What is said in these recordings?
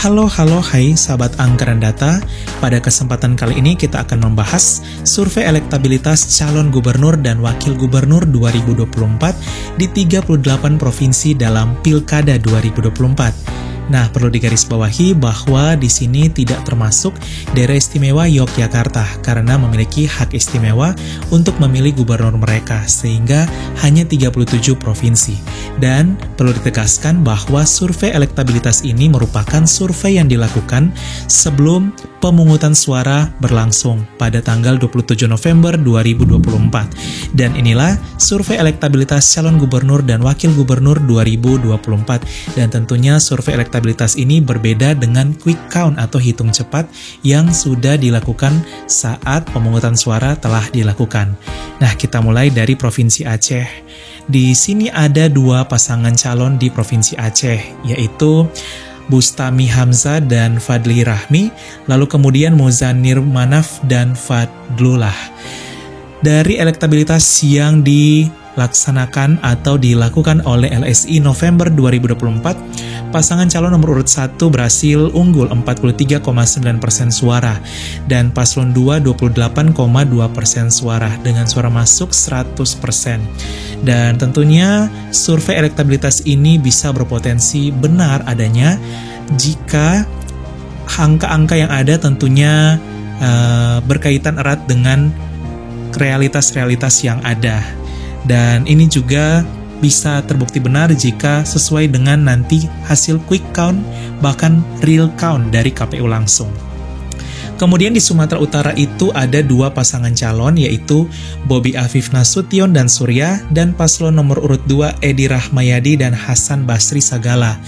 Hai sahabat angka dan data. Pada kesempatan kali ini kita akan membahas survei elektabilitas calon gubernur dan wakil gubernur 2024 di 38 provinsi dalam Pilkada 2024. Nah, perlu digarisbawahi bahwa di sini tidak termasuk daerah istimewa Yogyakarta karena memiliki hak istimewa untuk memilih gubernur mereka, sehingga hanya 37 provinsi. Dan perlu ditegaskan bahwa survei elektabilitas ini merupakan survei yang dilakukan sebelum pemungutan suara berlangsung pada tanggal 27 November 2024. Dan inilah survei elektabilitas calon gubernur dan wakil gubernur 2024. Dan tentunya survei elektabilitas ini berbeda dengan quick count atau hitung cepat yang sudah dilakukan saat pemungutan suara telah dilakukan. Nah, kita mulai dari Provinsi Aceh. Di sini ada dua pasangan calon di Provinsi Aceh, yaitu Bustami Hamzah dan Fadli Rahmi, lalu kemudian Muzanir Manaf dan Fadlullah. Dari elektabilitas yang dilaksanakan atau dilakukan oleh LSI November 2024, pasangan calon nomor urut 1 berhasil unggul 43,9% suara dan paslon 2 28,2% suara dengan suara masuk 100%. Dan tentunya survei elektabilitas ini bisa berpotensi benar adanya jika angka-angka yang ada tentunya berkaitan erat dengan realitas-realitas yang ada. Dan ini juga bisa terbukti benar jika sesuai dengan nanti hasil quick count bahkan real count dari KPU langsung. Kemudian di Sumatera Utara itu ada dua pasangan calon, yaitu Bobi Afif Nasution dan Surya, dan paslon nomor urut 2 Edi Rahmayadi dan Hasan Basri Sagala.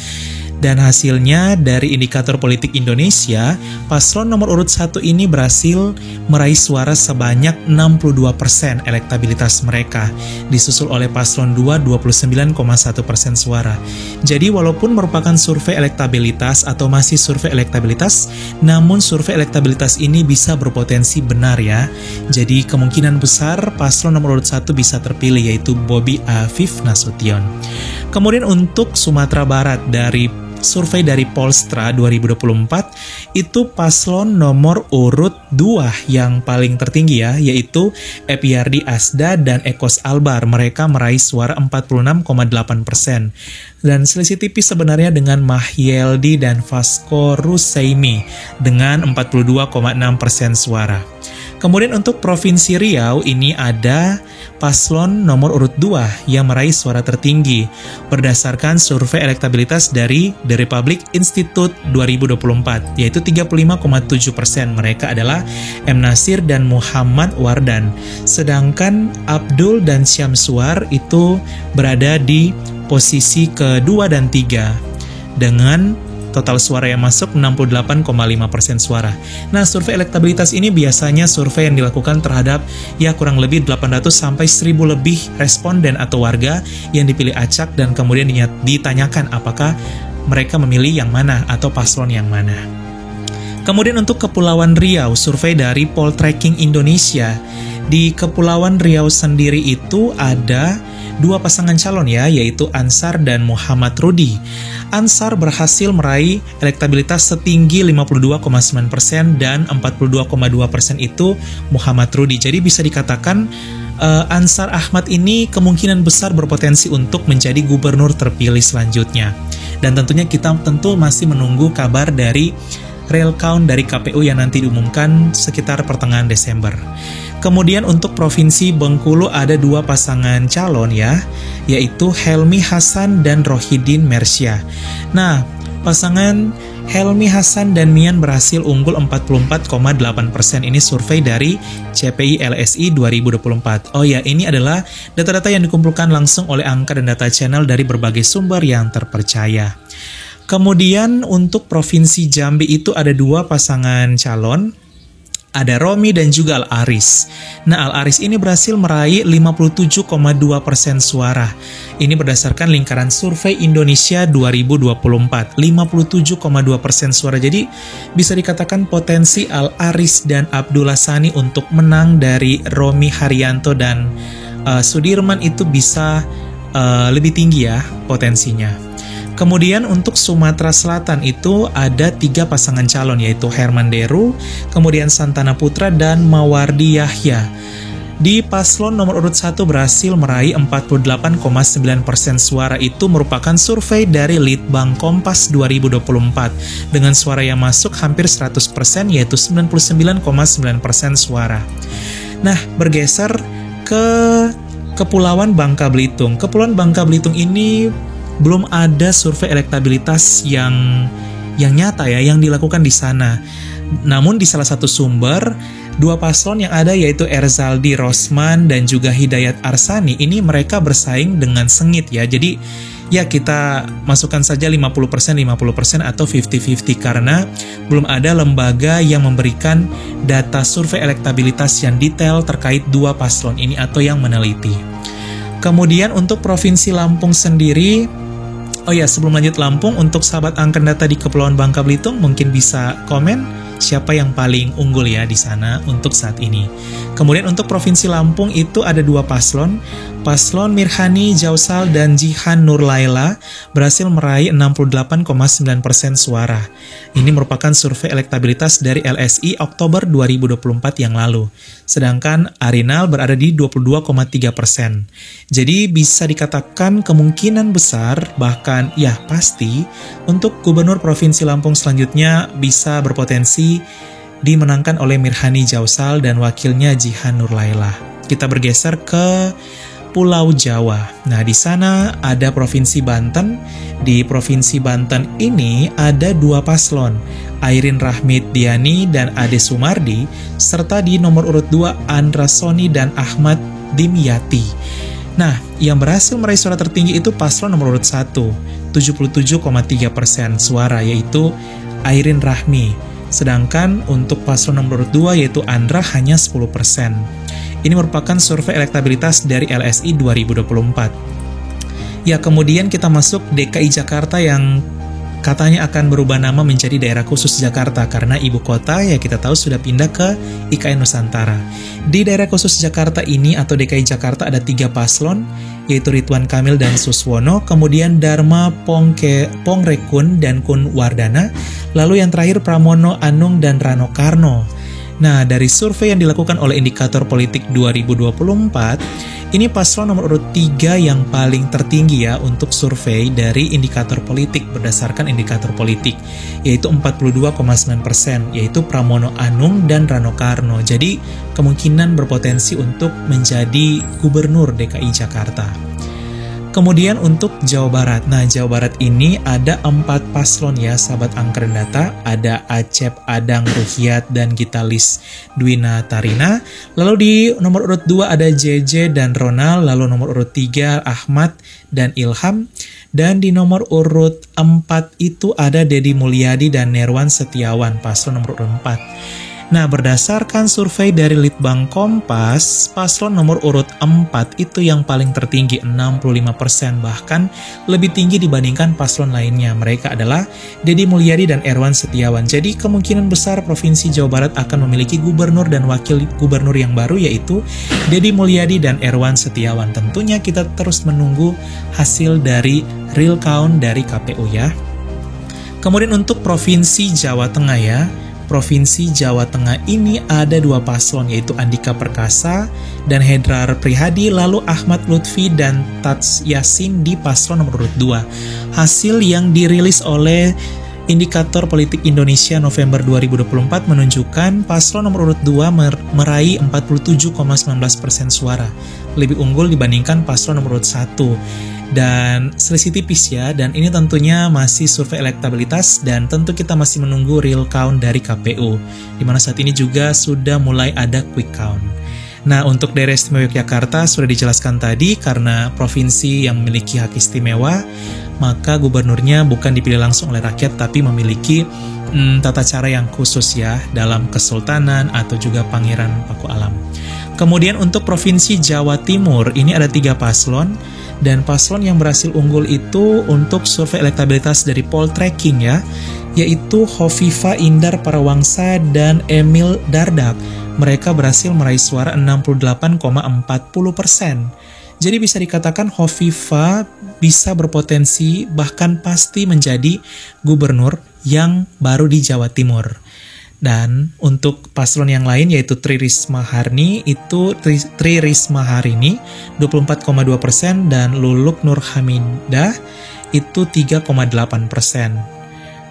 Dan hasilnya dari indikator politik Indonesia, paslon nomor urut 1 ini berhasil meraih suara sebanyak 62% elektabilitas mereka, disusul oleh paslon 2 29,1% suara. Jadi walaupun merupakan survei elektabilitas atau masih survei elektabilitas, namun survei elektabilitas ini bisa berpotensi benar ya. Jadi kemungkinan besar paslon nomor urut 1 bisa terpilih, yaitu Bobi Afif Nasution. Kemudian untuk Sumatera Barat, dari survei dari Polstra 2024, itu paslon nomor urut 2 yang paling tertinggi ya, yaitu Epyardi Asda dan Ekos Albar. Mereka meraih suara 46,8%. Dan selisih tipis sebenarnya dengan Mahyeldi dan Vasco Ruseimi dengan 42,6% suara. Kemudian untuk Provinsi Riau ini ada paslon nomor urut 2 yang meraih suara tertinggi berdasarkan survei elektabilitas dari The Republic Institute 2024, yaitu 35,7%. Mereka adalah M. Nasir dan Muhammad Wardan. Sedangkan Abdul dan Syamsuar itu berada di posisi kedua dan 3 dengan total suara yang masuk 68,5% suara. Nah, survei elektabilitas ini biasanya survei yang dilakukan terhadap ya kurang lebih 800 sampai 1000 lebih responden atau warga yang dipilih acak dan kemudian ditanyakan apakah mereka memilih yang mana atau paslon yang mana. Kemudian untuk Kepulauan Riau, survei dari Poltreking Indonesia. Di Kepulauan Riau sendiri itu ada dua pasangan calon ya, yaitu Ansar dan Muhammad Rudi. Ansar berhasil meraih elektabilitas setinggi 52,9% dan 42,2% itu Muhammad Rudi. Jadi bisa dikatakan Ansar Ahmad ini kemungkinan besar berpotensi untuk menjadi gubernur terpilih selanjutnya. Dan tentunya kita masih menunggu kabar dari real count dari KPU yang nanti diumumkan sekitar pertengahan Desember. Kemudian untuk Provinsi Bengkulu ada dua pasangan calon ya, yaitu Helmi Hasan dan Rohidin Mersya. Nah, pasangan Helmi Hasan dan Mian berhasil unggul 44,8%. Ini survei dari CPI LSI 2024. Oh ya, ini adalah data-data yang dikumpulkan langsung oleh Angka dan Data Channel dari berbagai sumber yang terpercaya. Kemudian untuk Provinsi Jambi itu ada dua pasangan calon, ada Romi dan juga Al-Aris. Nah, Al-Aris ini berhasil meraih 57,2% suara. Ini berdasarkan lingkaran survei Indonesia 2024, 57,2% suara. Jadi bisa dikatakan potensi Al-Aris dan Abdullah Sani untuk menang dari Romi Haryanto dan Sudirman itu bisa lebih tinggi ya potensinya. Kemudian untuk Sumatera Selatan itu ada 3 pasangan calon, yaitu Herman Deru, kemudian Santana Putra, dan Mawardi Yahya. Di paslon nomor urut 1 berhasil meraih 48,9% suara. Itu merupakan survei dari Litbang Kompas 2024 dengan suara yang masuk hampir 100%, yaitu 99,9% suara. Nah, bergeser ke Kepulauan Bangka Belitung. Kepulauan Bangka Belitung ini belum ada survei elektabilitas yang nyata ya, yang dilakukan di sana. Namun di salah satu sumber, 2 paslon yang ada yaitu Erzaldi Rosman dan juga Hidayat Arsani, ini mereka bersaing dengan sengit ya. Jadi ya kita masukkan saja 50% atau 50-50 karena belum ada lembaga yang memberikan data survei elektabilitas yang detail terkait 2 paslon ini atau yang meneliti. Kemudian untuk Provinsi Lampung sendiri, oh ya, sebelum lanjut Lampung, untuk sahabat angkatan data di Kepulauan Bangka Belitung mungkin bisa komen siapa yang paling unggul ya di sana untuk saat ini. Kemudian untuk Provinsi Lampung itu ada 2 paslon. Paslon Mirhani Jausal dan Jihan Nurlaila berhasil meraih 68,9% suara. Ini merupakan survei elektabilitas dari LSI Oktober 2024 yang lalu. Sedangkan Arinal berada di 22,3%. Jadi bisa dikatakan kemungkinan besar, bahkan ya pasti, untuk Gubernur Provinsi Lampung selanjutnya bisa berpotensi dimenangkan oleh Mirhani Jausal dan wakilnya Jihan Nurlaila. Kita bergeser ke Pulau Jawa. Nah, di sana ada Provinsi Banten. Di Provinsi Banten ini ada 2 paslon, Airin Rahmid Diani dan Ade Sumardi, serta di nomor urut 2 Andra Soni dan Ahmad Dimyati. Nah, yang berhasil meraih suara tertinggi itu paslon nomor urut 1, 77,3% suara, yaitu Airin Rahmi. Sedangkan untuk paslon nomor urut 2 yaitu Andra hanya 10%. Ini merupakan survei elektabilitas dari LSI 2024. Ya, kemudian kita masuk DKI Jakarta yang katanya akan berubah nama menjadi Daerah Khusus Jakarta karena ibu kota ya kita tahu sudah pindah ke IKN Nusantara. Di Daerah Khusus Jakarta ini atau DKI Jakarta ada 3 paslon, yaitu Ridwan Kamil dan Suswono, kemudian Dharma Pongrekun dan Kun Wardana, lalu yang terakhir Pramono Anung dan Rano Karno. Nah, dari survei yang dilakukan oleh Indikator Politik 2024, ini paslon nomor urut 3 yang paling tertinggi ya untuk survei dari Indikator Politik berdasarkan Indikator Politik, yaitu 42,9%, yaitu Pramono Anung dan Rano Karno. Jadi, kemungkinan berpotensi untuk menjadi Gubernur DKI Jakarta. Kemudian untuk Jawa Barat. Nah, Jawa Barat ini ada 4 paslon ya, sahabat angkatan data. Ada Acep Adang Ruhyat dan Gitalis Dwina Tarina. Lalu di nomor urut 2 ada JJ dan Ronald. Lalu nomor urut 3 Ahmad dan Ilham. Dan di nomor urut 4 itu ada Dedi Mulyadi dan Nerwan Setiawan, paslon nomor urut 4. Nah, berdasarkan survei dari Litbang Kompas, paslon nomor urut 4 itu yang paling tertinggi, 65%, bahkan lebih tinggi dibandingkan paslon lainnya. Mereka adalah Dedi Mulyadi dan Erwan Setiawan. Jadi, kemungkinan besar Provinsi Jawa Barat akan memiliki gubernur dan wakil gubernur yang baru, yaitu Dedi Mulyadi dan Erwan Setiawan. Tentunya kita terus menunggu hasil dari real count dari KPU ya. Kemudian untuk Provinsi Jawa Tengah ya. Provinsi Jawa Tengah ini ada 2 paslon, yaitu Andika Perkasa dan Hedrar Prihadi, lalu Ahmad Lutfi dan Tats Yasin di paslon nomor urut 2. Hasil yang dirilis oleh Indikator Politik Indonesia November 2024 menunjukkan paslon nomor urut 2 meraih 47,19% suara, lebih unggul dibandingkan paslon nomor urut 1. Dan selisih tipis ya, dan ini tentunya masih survei elektabilitas dan tentu kita masih menunggu real count dari KPU, dimana saat ini juga sudah mulai ada quick count. Nah, untuk Daerah Istimewa Yogyakarta sudah dijelaskan tadi, karena provinsi yang memiliki hak istimewa, maka gubernurnya bukan dipilih langsung oleh rakyat, tapi memiliki tata cara yang khusus ya, dalam kesultanan atau juga Pangeran Paku Alam. Kemudian untuk Provinsi Jawa Timur, ini ada 3 paslon, dan paslon yang berhasil unggul itu untuk survei elektabilitas dari Poltreking ya, yaitu Hovifa Indar Parawangsa dan Emil Dardak. Mereka berhasil meraih suara 68,40%. Jadi bisa dikatakan Hovifah bisa berpotensi bahkan pasti menjadi gubernur yang baru di Jawa Timur. Dan untuk paslon yang lain yaitu Tri Risma Harini itu 24,2% dan Luluk Nur Hamidah itu 3,8%.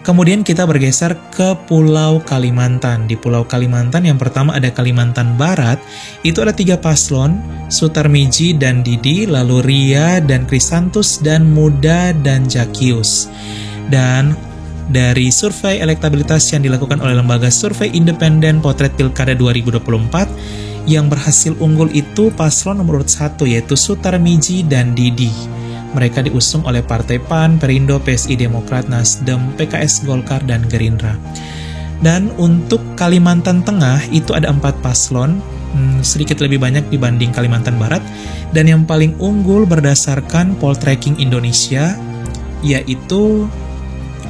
Kemudian kita bergeser ke Pulau Kalimantan. Di Pulau Kalimantan yang pertama ada Kalimantan Barat, itu ada 3 paslon, Sutarmiji dan Didi, lalu Ria dan Krisantus, dan Muda dan Jakius. Dan dari survei elektabilitas yang dilakukan oleh lembaga survei independen Potret Pilkada 2024, yang berhasil unggul itu paslon nomor urut 1 yaitu Sutarmiji dan Didi. Mereka diusung oleh Partai PAN, Perindo, PSI Demokrat, Nasdem, PKS, Golkar, dan Gerindra. Dan untuk Kalimantan Tengah itu ada 4 paslon, sedikit lebih banyak dibanding Kalimantan Barat. Dan yang paling unggul berdasarkan Poltreking Indonesia yaitu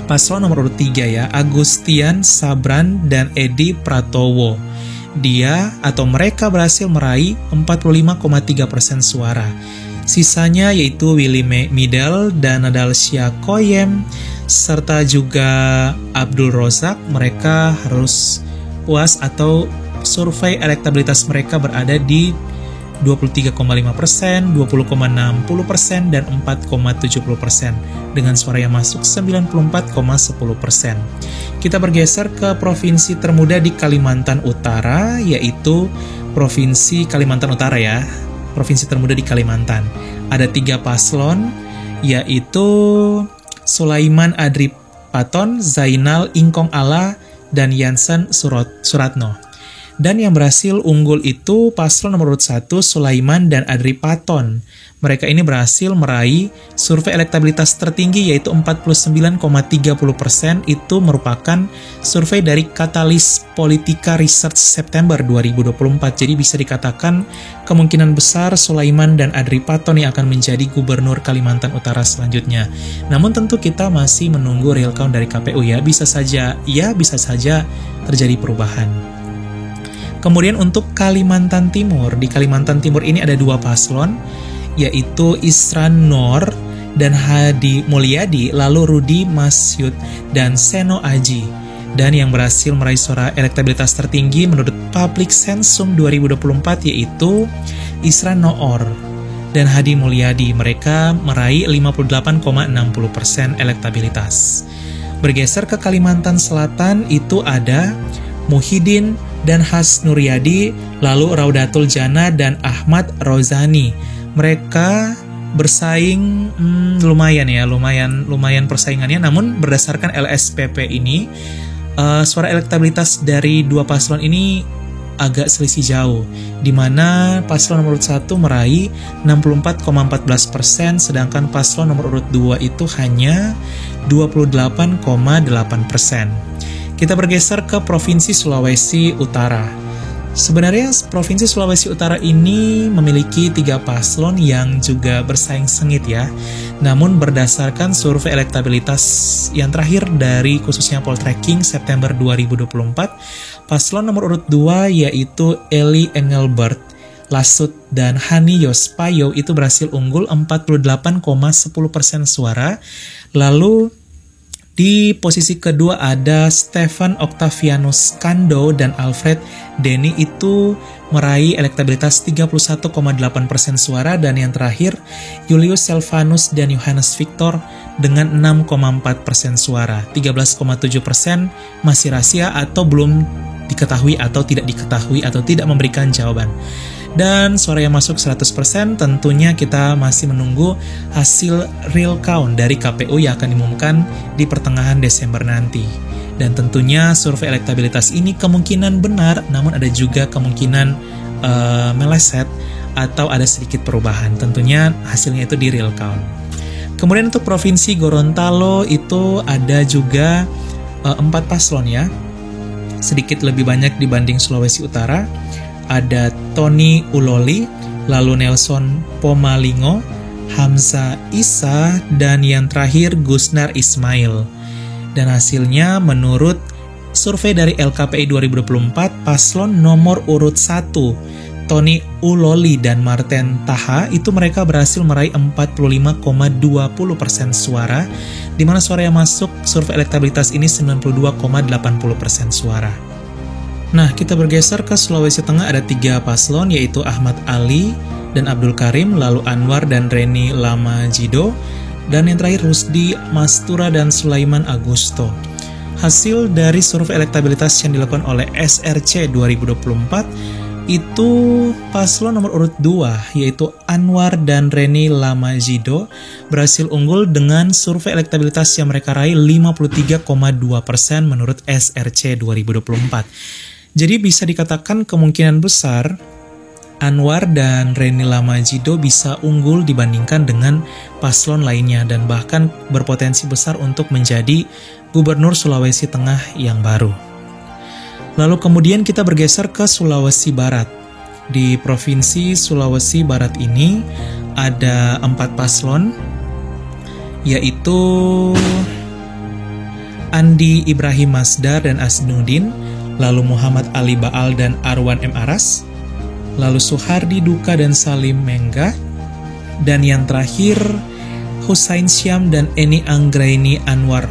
paslon nomor urut 3 ya, Agustian Sabran dan Edi Pratowo. Mereka berhasil meraih 45,3% suara. Sisanya yaitu Willy Midel dan Nadalsya Koyem serta juga Abdul Rozak. Mereka harus puas atau survei elektabilitas mereka berada di 23,5%, 20,60%, dan 4,70% dengan suara yang masuk 94,10%. Kita bergeser ke provinsi termuda di Kalimantan Utara, yaitu Provinsi Kalimantan Utara ya, provinsi termuda di Kalimantan. Ada 3 paslon, yaitu Sulaiman Adri Paton, Zainal Ingkong Ala, dan Yansen Suratno. Dan yang berhasil unggul itu paslon nomor urut 1 Sulaiman dan Adri Paton. Mereka ini berhasil meraih survei elektabilitas tertinggi yaitu 49,30%. Itu merupakan survei dari Katalis Politika Research September 2024. Jadi bisa dikatakan kemungkinan besar Sulaiman dan Adri Paton yang akan menjadi gubernur Kalimantan Utara selanjutnya. Namun tentu kita masih menunggu real count dari KPU ya. Bisa saja terjadi perubahan. Kemudian untuk Kalimantan Timur, di Kalimantan Timur ini ada 2 paslon, yaitu Isran Nor dan Hadi Mulyadi, lalu Rudi Masyud dan Seno Aji. Dan yang berhasil meraih suara elektabilitas tertinggi menurut Public Sensum 2024 yaitu Isran Noor dan Hadi Mulyadi. Mereka meraih 58,60% elektabilitas. Bergeser ke Kalimantan Selatan itu ada Muhyiddin dan Has Nuryadi, lalu Raudatul Jana dan Ahmad Rozani. Mereka bersaing lumayan persaingannya, namun berdasarkan LSPP ini suara elektabilitas dari 2 paslon ini agak selisih jauh, di mana paslon nomor urut 1 meraih 64,14%, sedangkan paslon nomor urut 2 itu hanya 28,8%. Kita bergeser ke Provinsi Sulawesi Utara. Sebenarnya Provinsi Sulawesi Utara ini memiliki 3 paslon yang juga bersaing sengit ya. Namun berdasarkan survei elektabilitas yang terakhir dari khususnya Poltreking September 2024, paslon nomor urut 2 yaitu Eli Engelbert Lasut dan Hani Yospayo itu berhasil unggul 48,10% suara. Lalu di posisi kedua ada Stefan Octavianus Kando dan Alfred Denny itu meraih elektabilitas 31,8% suara, dan yang terakhir Julius Selvanus dan Johannes Victor dengan 6,4% suara. 13,7% masih rahasia atau belum diketahui atau tidak diketahui atau tidak memberikan jawaban. Dan suara yang masuk 100%, tentunya kita masih menunggu hasil real count dari KPU yang akan diumumkan di pertengahan Desember nanti. Dan tentunya survei elektabilitas ini kemungkinan benar, namun ada juga kemungkinan meleset atau ada sedikit perubahan. Tentunya hasilnya itu di real count. Kemudian untuk Provinsi Gorontalo itu ada juga 4 paslon ya, sedikit lebih banyak dibanding Sulawesi Utara. Ada Tony Uloli, lalu Nelson Pomalingo, Hamza Isa, dan yang terakhir Gusnar Ismail. Dan hasilnya menurut survei dari LKPI 2024, paslon nomor urut 1 Tony Uloli dan Martin Taha, itu mereka berhasil meraih 45,20% suara, di mana suara yang masuk survei elektabilitas ini 92,80% suara. Nah, kita bergeser ke Sulawesi Tengah, ada 3 paslon, yaitu Ahmad Ali dan Abdul Karim, lalu Anwar dan Reni Lamajido, dan yang terakhir Rusdi Mastura dan Sulaiman Agusto. Hasil dari survei elektabilitas yang dilakukan oleh SRC 2024, itu paslon nomor urut 2, yaitu Anwar dan Reni Lamajido, berhasil unggul dengan survei elektabilitas yang mereka raih 53,2% menurut SRC 2024. Jadi bisa dikatakan kemungkinan besar Anwar dan Reni Lamajido bisa unggul dibandingkan dengan paslon lainnya dan bahkan berpotensi besar untuk menjadi Gubernur Sulawesi Tengah yang baru. Lalu kemudian kita bergeser ke Sulawesi Barat. Di Provinsi Sulawesi Barat ini ada 4 paslon, yaitu Andi Ibrahim Masdar dan Asnudin, lalu Muhammad Ali Baal dan Arwan M. Aras, lalu Suhardi Duka dan Salim Mengga, dan yang terakhir Husain Syam dan Eni Anggraini Anwar.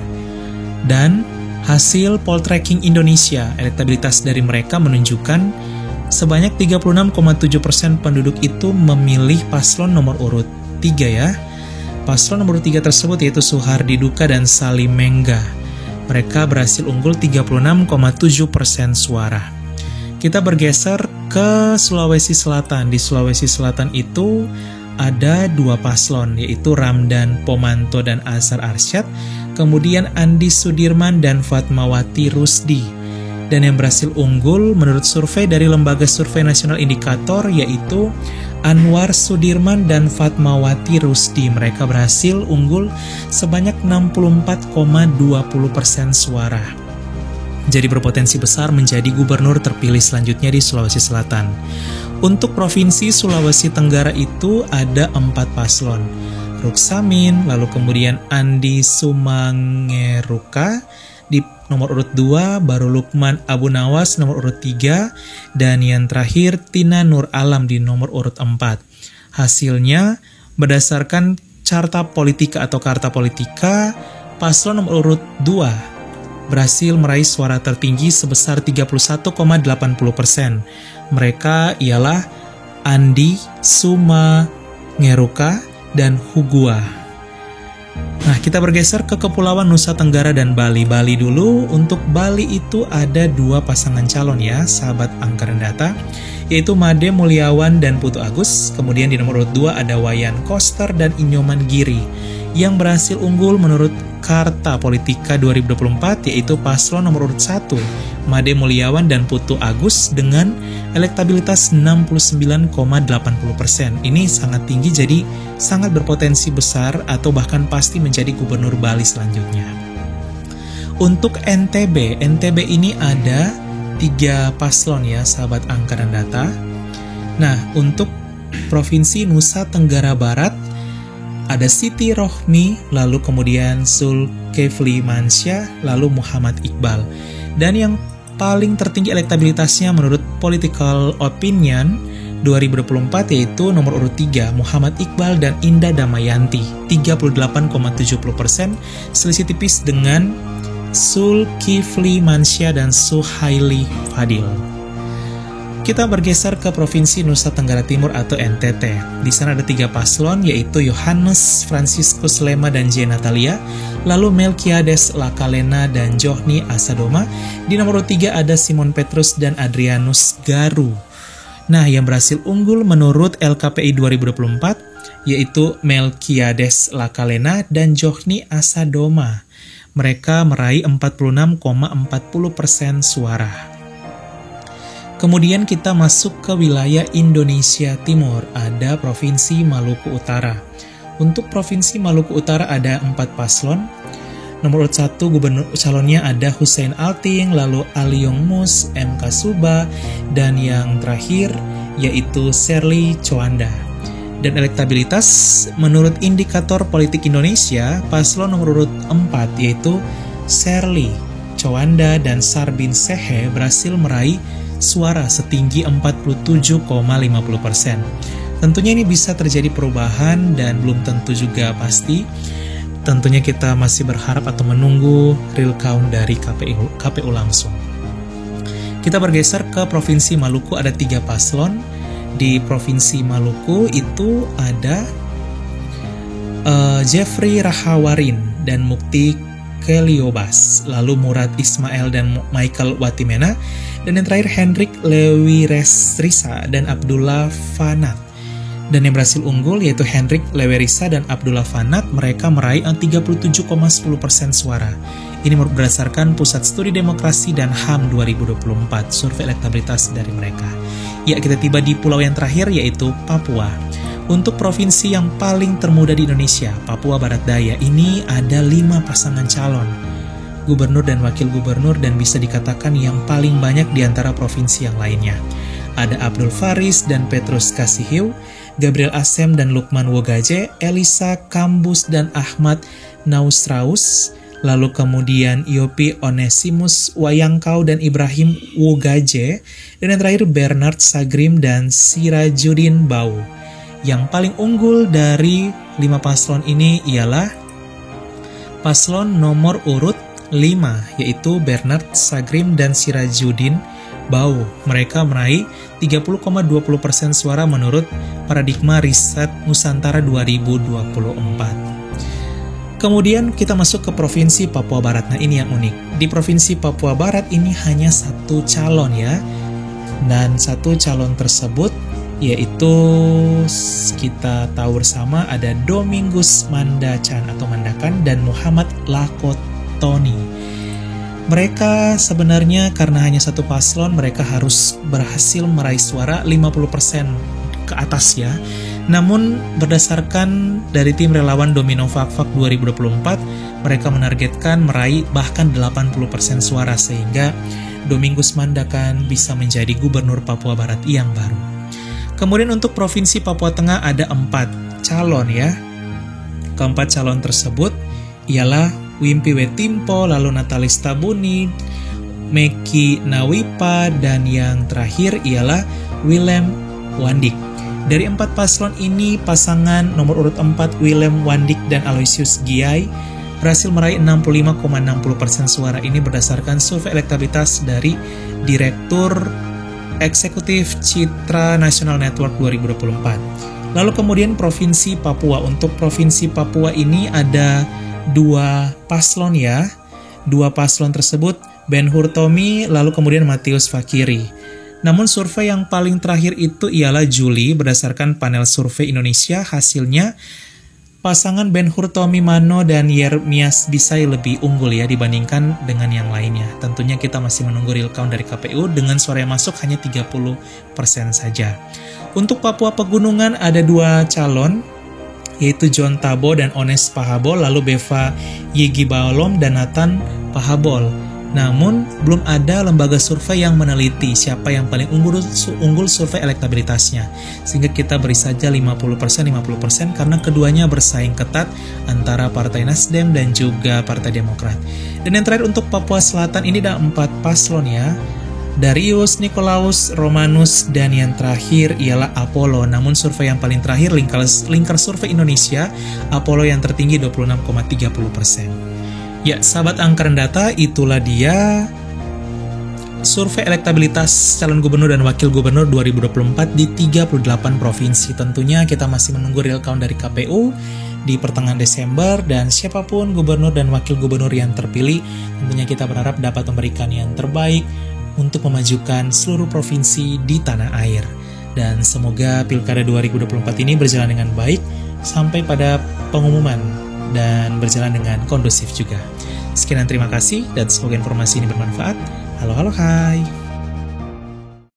Dan hasil Poltreking Indonesia, elektabilitas dari mereka menunjukkan sebanyak 36,7% penduduk itu memilih paslon nomor urut 3 ya. Paslon nomor 3 tersebut yaitu Suhardi Duka dan Salim Mengga. Mereka berhasil unggul 36,7% suara. Kita bergeser ke Sulawesi Selatan. Di Sulawesi Selatan itu ada 2 paslon, yaitu Ramdan Pomanto dan Azhar Arsyad, kemudian Andi Sudirman dan Fatmawati Rusdi. Dan yang berhasil unggul menurut survei dari Lembaga Survei Nasional Indikator yaitu Anwar Sudirman dan Fatmawati Rusdi. Mereka berhasil unggul sebanyak 64,20% suara. Jadi berpotensi besar menjadi gubernur terpilih selanjutnya di Sulawesi Selatan. Untuk Provinsi Sulawesi Tenggara itu ada 4 paslon. Ruksamin, lalu kemudian Andi Sumangeruka di nomor urut 2, baru Lukman Abu Nawas nomor urut 3, dan yang terakhir Tina Nur Alam di nomor urut 4. Hasilnya berdasarkan Carta Politika atau Karta Politika, paslon nomor urut 2 berhasil meraih suara tertinggi sebesar 31,80%. Mereka ialah Andi Sumangeruka dan Hugua. Nah, kita bergeser ke Kepulauan Nusa Tenggara dan Bali. Bali dulu. Untuk Bali itu ada 2 pasangan calon ya, sahabat Angkatan Data, yaitu Made Mulyawan dan Putu Agus. Kemudian di nomor urut 2 ada Wayan Koster dan Inyoman Giri. Yang berhasil unggul menurut Karta Politika 2024 yaitu paslon nomor urut 1, Made Mulyawan dan Putu Agus dengan elektabilitas 69,80%. Ini sangat tinggi, jadi sangat berpotensi besar atau bahkan pasti menjadi gubernur Bali selanjutnya. Untuk NTB ini ada 3 paslon ya, sahabat Angkatan Data. Nah, untuk Provinsi Nusa Tenggara Barat ada Siti Rohmi, lalu kemudian Zulkifli Mansyah, lalu Muhammad Iqbal. Dan yang paling tertinggi elektabilitasnya menurut Political Opinion 2024 yaitu nomor urut 3, Muhammad Iqbal dan Indah Damayanti, 38,70%, selisih tipis dengan Zulkifli Mansyah dan Suhaili Fadil. Kita bergeser ke Provinsi Nusa Tenggara Timur atau NTT. Di sana ada 3 paslon, yaitu Yohanes Franciscus Lema dan J. Natalia, lalu Melkiades Lakalena dan Johni Asadoma. Di nomor 3 ada Simon Petrus dan Adrianus Garu. Nah, yang berhasil unggul menurut LKPI 2024, yaitu Melkiades Lakalena dan Johni Asadoma. Mereka meraih 46,40% suara. Kemudian kita masuk ke wilayah Indonesia Timur, ada Provinsi Maluku Utara. Untuk Provinsi Maluku Utara ada 4 paslon. Nomor urut 1 gubernur calonnya ada Hussein Alting, lalu Aliong Mus, M. Kasuba, dan yang terakhir yaitu Serly Coanda. Dan elektabilitas menurut Indikator Politik Indonesia, paslon nomor urut 4 yaitu Serly Coanda dan Sarbin Sehe berhasil meraih suara setinggi 47,50%. Tentunya ini bisa terjadi perubahan dan belum tentu juga pasti. Tentunya kita masih berharap atau menunggu real count dari KPU langsung. Kita bergeser ke Provinsi Maluku, ada 3 paslon. Di Provinsi Maluku itu ada Jeffrey Rahawarin dan Mukti Keliobas, lalu Murad Ismail dan Michael Watimena, dan yang terakhir Hendrik Lewiresrisa dan Abdullah Fanat. Dan yang berhasil unggul yaitu Hendrik Lewerisa dan Abdullah Fanat, mereka meraih 37,10% suara. Ini berdasarkan Pusat Studi Demokrasi dan HAM 2024, survei elektabilitas dari mereka. Ya, kita tiba di pulau yang terakhir yaitu Papua. Untuk provinsi yang paling termuda di Indonesia, Papua Barat Daya, ini ada 5 pasangan calon gubernur dan wakil gubernur, dan bisa dikatakan yang paling banyak di antara provinsi yang lainnya. Ada Abdul Faris dan Petrus Kasihiu, Gabriel Asem dan Lukman Wogaje, Elisa Kambus dan Ahmad Nausraus, lalu kemudian Yopi Onesimus Wayangkau dan Ibrahim Wogaje, dan yang terakhir Bernard Sagrim dan Sirajuddin Bau. Yang paling unggul dari 5 paslon ini ialah paslon nomor urut 5, yaitu Bernard Sagrim dan Sirajuddin Bau. Mereka meraih 30,20% suara menurut paradigma riset Nusantara 2024. Kemudian kita masuk ke Provinsi Papua Barat. Nah, ini yang unik. Di Provinsi Papua Barat ini hanya 1 calon ya. Dan 1 calon tersebut yaitu kita tahu bersama ada Domingus Mandacan atau Mandakan dan Muhammad Lakotoni. Mereka sebenarnya karena hanya 1 paslon, mereka harus berhasil meraih suara 50% ke atas ya. Namun berdasarkan dari tim relawan Domino Fakfak 2024, mereka menargetkan meraih bahkan 80% suara sehingga Domingus Mandakan bisa menjadi gubernur Papua Barat yang baru. Kemudian untuk Provinsi Papua Tengah ada 4 calon ya. Keempat calon tersebut ialah Wimpi Wetimpo, lalu Natalis Tabuni, Meki Nawipa, dan yang terakhir ialah Willem Wandik. Dari 4 paslon ini, pasangan nomor urut 4 Willem Wandik dan Aloysius Giai berhasil meraih 65,60% suara. Ini berdasarkan survei elektabilitas dari Direktur Eksekutif Citra National Network 2024. Lalu kemudian Provinsi Papua. Untuk Provinsi Papua ini ada 2 paslon ya. 2 paslon tersebut Ben Hur Tommy, lalu kemudian Matius Fakiri. Namun survei yang paling terakhir itu ialah Juli berdasarkan panel survei Indonesia. Hasilnya pasangan Ben Hur Tommy Mano dan Yermias Bisai lebih unggul ya dibandingkan dengan yang lainnya. Tentunya kita masih menunggu real count dari KPU dengan suara yang masuk hanya 30% saja. Untuk Papua Pegunungan ada 2 calon, yaitu John Tabo dan Ones Pahabol, lalu Beva Yegibalom dan Nathan Pahabol. Namun, belum ada lembaga survei yang meneliti siapa yang paling unggul survei elektabilitasnya. Sehingga kita beri saja 50% karena keduanya bersaing ketat antara Partai Nasdem dan juga Partai Demokrat. Dan yang terakhir untuk Papua Selatan ini ada 4 paslon ya. Darius, Nikolaus, Romanus, dan yang terakhir ialah Apollo. Namun survei yang paling terakhir, Lingkar Survei Indonesia, Apollo yang tertinggi 26,30%. Ya, sahabat anggaran data, itulah dia survei elektabilitas calon gubernur dan wakil gubernur 2024 di 38 provinsi. Tentunya kita masih menunggu real count dari KPU di pertengahan Desember, dan siapapun gubernur dan wakil gubernur yang terpilih, tentunya kita berharap dapat memberikan yang terbaik untuk memajukan seluruh provinsi di tanah air. Dan semoga Pilkada 2024 ini berjalan dengan baik sampai pada pengumuman dan berjalan dengan kondusif juga. Sekian dan terima kasih, dan semoga informasi ini bermanfaat. Halo, hai.